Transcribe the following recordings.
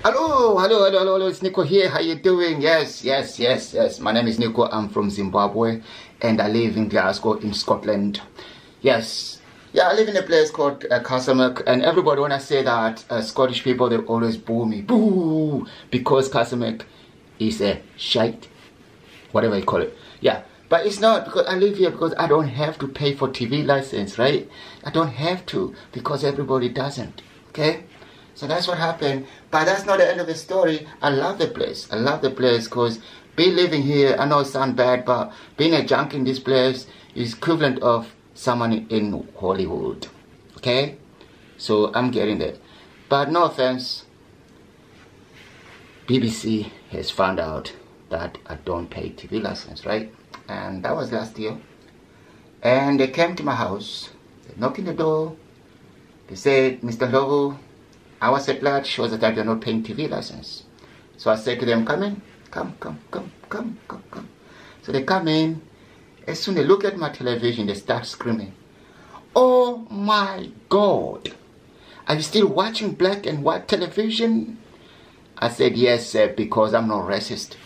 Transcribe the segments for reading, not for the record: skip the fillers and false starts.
Hello, it's Nico here. How you doing? Yes. My name is Nico. I'm from Zimbabwe and I live in Glasgow in Scotland. Yes. Yeah, I live in a place called Castlemark, and everybody, when I say that, Scottish people, they always boo me. Boo! Because Castlemark is a shite, whatever you call it. Yeah, but it's not, because I live here because I don't have to pay for TV license, right? I don't have to because everybody doesn't, okay? So that's what happened, but that's not the end of the story. I love the place. I love the place because being living here, I know it sounds bad, but being a junk in this place is equivalent of someone in Hollywood, okay? So I'm getting there. But no offense, BBC has found out that I don't pay TV license, right? And that was last year. And they came to my house, they knocked on the door, they said, Mr. Lovo, our satellite shows that you're not paying TV license. So I said to them, come in, come. So they come in. As soon as they look at my television, they start screaming, oh my God, are you still watching black and white television? I said, yes, sir, because I'm not racist.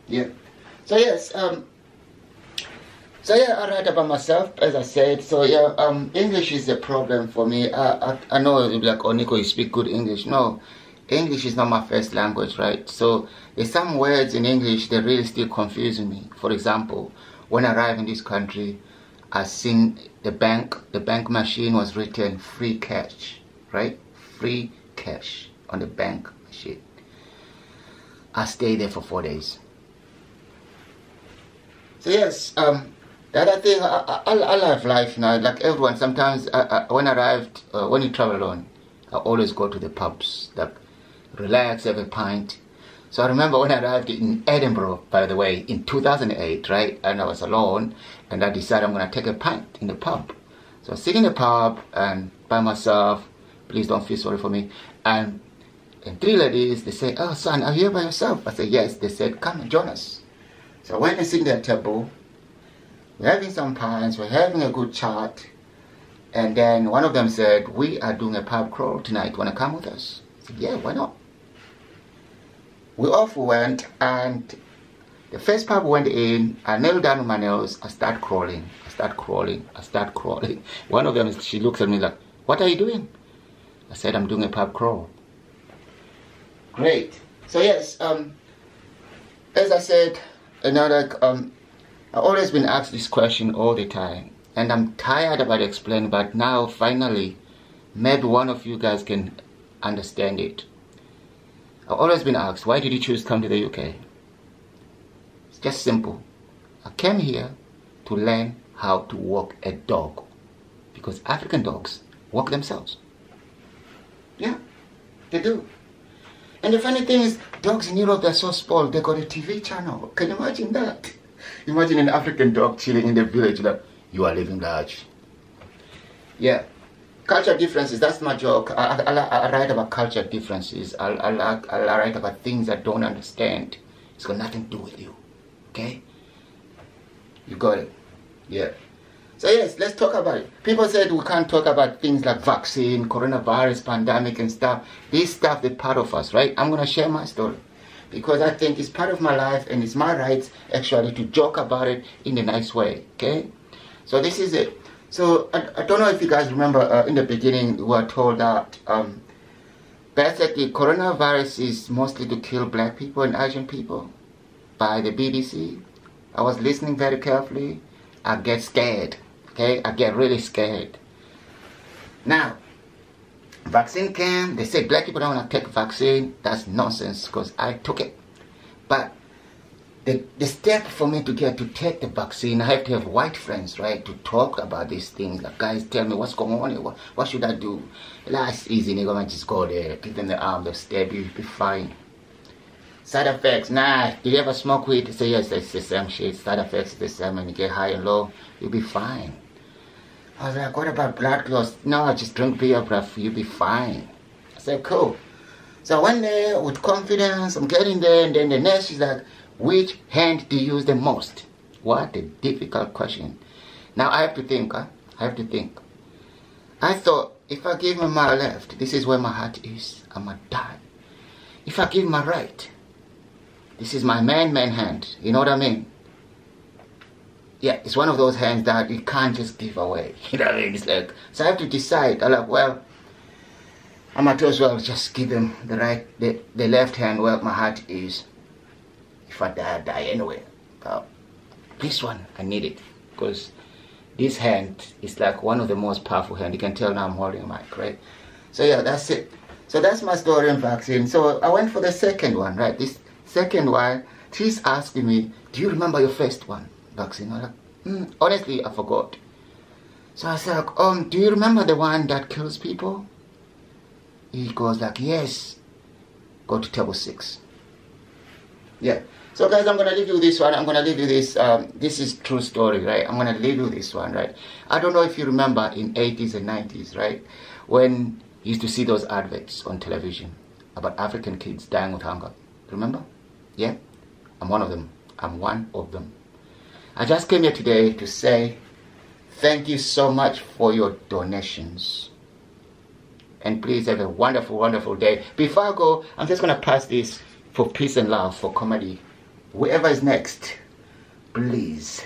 Yeah. So yes, I write about myself, as I said. So yeah, English is a problem for me. I know you'll be like, oh Nico, you speak good English. No, English is not my first language, right? So there's some words in English that really still confusing me. For example, when I arrived in this country, I seen the bank machine was written free cash, right? Free cash on the bank machine. I stayed there for 4 days. So yes, the other thing, I love life now, like everyone. Sometimes when I arrived, when you travel alone, I always go to the pubs, like relax, have a pint. So I remember when I arrived in Edinburgh, by the way, in 2008, right? And I was alone, and I decided I'm going to take a pint in the pub. So I was sitting in the pub and by myself, please don't feel sorry for me. And 3 ladies, they say, oh son, are you here by yourself? I said, yes. They said, come and join us. So I went and sit at the table. We're having some pints, we're having a good chat. And then one of them said, we are doing a pub crawl tonight. Want to come with us? I said, yeah, why not? We off went, and the first pub went in, I knelt down on my nails, I start crawling. One of them, she looks at me like, what are you doing? I said, I'm doing a pub crawl. Great. So yes, as I said, I've always been asked this question all the time, and I'm tired about explaining, but now finally, maybe one of you guys can understand it. I've always been asked, why did you choose to come to the UK? It's just simple. I came here to learn how to walk a dog, because African dogs walk themselves. Yeah, they do. And the funny thing is, dogs in Europe, they're so spoiled, they got a TV channel. Can you imagine that? Imagine an African dog chilling in the village like, you are living large. Yeah. Culture differences, that's my joke. I write about culture differences. I write about things I don't understand. It's got nothing to do with you. Okay? You got it? Yeah. So yes, let's talk about it. People said we can't talk about things like vaccine, coronavirus, pandemic and stuff. This stuff is part of us, right? I'm going to share my story, because I think it's part of my life and it's my rights actually to joke about it in a nice way, okay? So this is it. So I don't know if you guys remember in the beginning we were told that basically coronavirus is mostly to kill black people and Asian people by the BBC. I was listening very carefully. I get scared, okay? I get really scared. Now, vaccine came, they said black people don't want to take vaccine. That's nonsense, because I took it. But the step for me to get to take the vaccine, I have to have white friends, right, to talk about these things. Like, guys, tell me what's going on here. What should I do? That's easy, nigga. I just go there, give them the arm, they'll stab you, be fine. Side effects, nah. Do you ever smoke weed? They say, yes, it's the same shit. Side effects is the same. When you get high and low, you'll be fine. I was like, what about blood clots? No, just drink beer, bruv, you'll be fine. I said, cool. So I went there with confidence, I'm getting there, and then the nurse is like, which hand do you use the most? What a difficult question. Now I have to think, I thought, if I give my left, this is where my heart is, I might die. if I give my right, this is my man hand, you know what I mean? Yeah, it's one of those hands that you can't just give away, you know what I mean? It's like, so I have to decide. I'm like, well, I might as well just give him the left hand where my heart is. If I die, I die anyway. This one, I need it, because this hand is like one of the most powerful hands. You can tell now I'm holding a mic, right? So yeah, that's it. So that's my story on vaccine. So I went for the second one, right? This second one, she's asking me, do you remember your first one, vaccine? I'm like, honestly, I forgot. So I said, do you remember the one that kills people? He goes like, yes. Go to table 6. Yeah. So guys, I'm going to leave you this one. I'm going to leave you this. This is true story, right? I'm going to leave you this one, right? I don't know if you remember in 80s and 90s, right? When you used to see those adverts on television about African kids dying of hunger. Remember? Yeah? I'm one of them. I'm one of them. I just came here today to say thank you so much for your donations. And please have a wonderful, wonderful day. Before I go, I'm just going to pass this for peace and love, for comedy. Whoever is next, please